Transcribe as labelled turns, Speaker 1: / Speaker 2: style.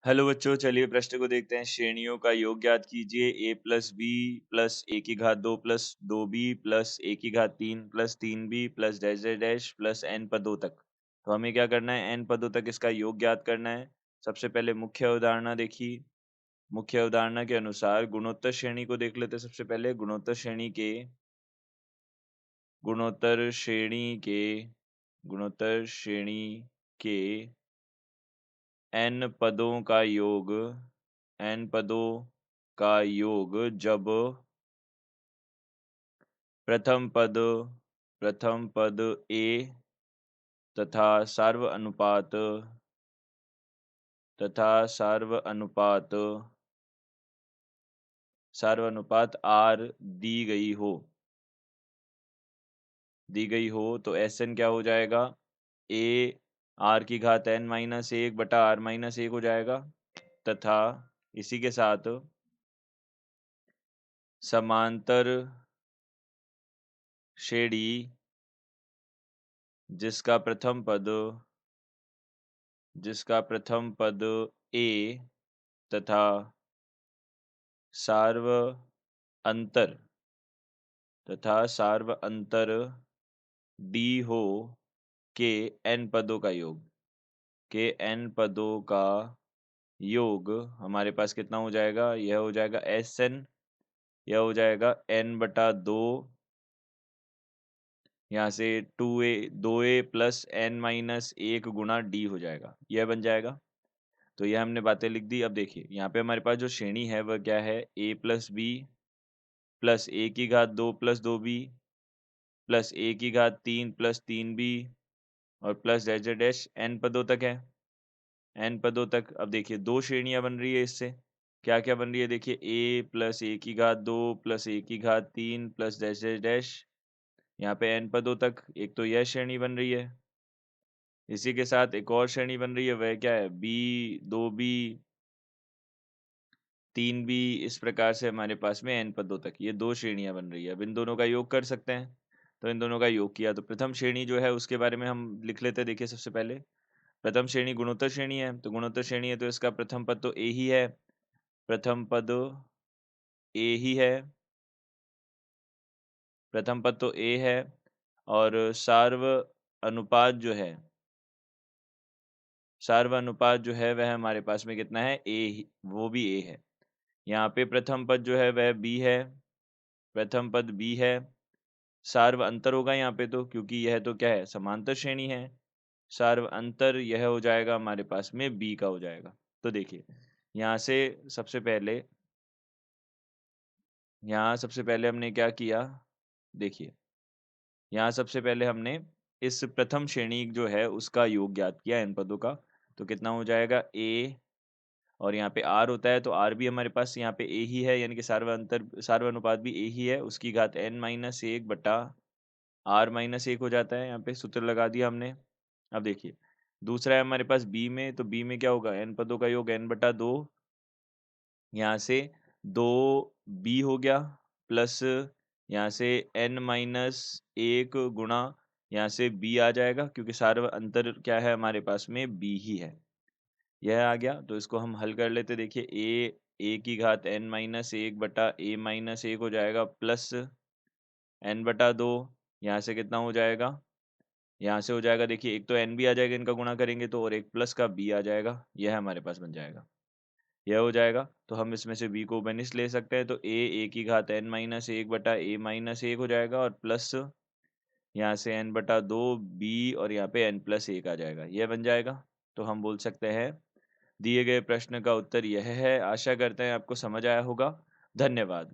Speaker 1: Hello बच्चों, चलिए प्रश्न को देखते हैं। श्रेणियों का योग ज्ञात कीजिए। ए प्लस बी प्लस ए की घात दो प्लस दो बी प्लस ए की घात तीन प्लस तीन b plus dash dash dash plus n पदों तक। तो हमें क्या करना है? एन पदों तक इसका योग ज्ञात करना है। सबसे पहले मुख्य अवधारणा देखिए। मुख्य अवधारणा के अनुसार गुणोत्तर श्रेणी को देख लेते हैं। सबसे पहले गुणोत्तर श्रेणी के गुणोत्तर श्रेणी के n पदों का योग n पदों का योग जब प्रथम पद a तथा सार्व अनुपात r दी गई हो तो Sn क्या हो जाएगा? a r की घात n माइनस एक बटा r माइनस एक हो जाएगा। तथा इसी के साथ समांतर श्रेणी जिसका प्रथम पद a तथा सार्व अंतर d हो के n पदों का योग हमारे पास कितना हो जाएगा? यह हो जाएगा Sn, यह हो जाएगा n बटा दो, यहाँ से 2a प्लस n माइनस एक गुणा d हो जाएगा। यह बन जाएगा। तो यह हमने बातें लिख दी। अब देखिए यहाँ पे हमारे पास जो श्रेणी है वह क्या है? a प्लस बी प्लस ए की घात दो प्लस दो बी प्लस ए की घात तीन प्लस तीन बी और plus dash dash dash n पदों तक है। एन पदों तक। अब देखिए दो श्रेणियां बन रही है इससे। क्या क्या बन रही है? देखिए ए प्लस ए की घात दो प्लस ए की घात तीन प्लस डैश डैश डैश, यहाँ पे एन पदों तक। एक तो यह श्रेणी बन रही है। इसी के साथ एक और श्रेणी बन रही है, वह क्या है? बी, दो बी, तीन बी, इस प्रकार से हमारे पास में एन पदों तक ये दो श्रेणियां बन रही है। अब इन दोनों का योग कर सकते हैं। तो इन दोनों का योग किया तो प्रथम श्रेणी जो है उसके बारे में हम लिख लेते हैं। देखिए सबसे पहले प्रथम श्रेणी गुणोत्तर श्रेणी है। तो गुणोत्तर श्रेणी है तो इसका प्रथम पद तो ए ही है। प्रथम पद ए ही है। प्रथम पद तो ए है। और सार्व अनुपात जो है वह हमारे पास में कितना है? ए, वो भी ए है। यहाँ पे प्रथम पद जो है वह बी है। प्रथम पद बी है। सार्व अंतर होगा यहाँ पे तो, क्योंकि यह तो क्या है? समांतर श्रेणी है। सार्व अंतर यह हो जाएगा हमारे पास में बी का हो जाएगा। तो देखिए यहाँ से सबसे पहले हमने क्या किया? देखिए यहाँ सबसे पहले हमने इस प्रथम श्रेणी जो है उसका योग ज्ञात किया n पदों का। तो कितना हो जाएगा? a, और यहाँ पे r होता है तो r भी हमारे पास यहाँ पे a ही है, यानी कि सार्व अनुपात भी a ही है। उसकी घात n माइनस एक बटा r माइनस एक हो जाता है। यहाँ पे सूत्र लगा दिया हमने। अब देखिए दूसरा है हमारे पास b में। तो b में क्या होगा? n पदों का योग n बटा दो, यहाँ से दो बी हो गया प्लस यहाँ से n माइनस एक गुणा यहाँ से b आ जाएगा, क्योंकि सार्व अंतर क्या है हमारे पास में? b ही है। यह आ गया। तो इसको हम हल कर लेते। देखिए a की घात n माइनस एक बटा a माइनस एक हो जाएगा प्लस n बटा दो, यहाँ से कितना हो जाएगा? यहाँ से हो जाएगा, देखिए एक तो n भी आ जाएगा इनका गुणा करेंगे तो, और एक प्लस का b आ जाएगा। यह हमारे पास बन जाएगा। यह हो जाएगा। तो हम इसमें से b को बेनिस ले सकते हैं। तो a की घात n माइनस एक बटा a माइनस एक हो जाएगा और प्लस यहाँ से n बटा दो b और यहाँ पे n प्लस एक आ जाएगा। यह बन जाएगा। तो हम बोल सकते हैं दिए गए प्रश्न का उत्तर यह है। आशा करते हैं आपको समझ आया होगा। धन्यवाद।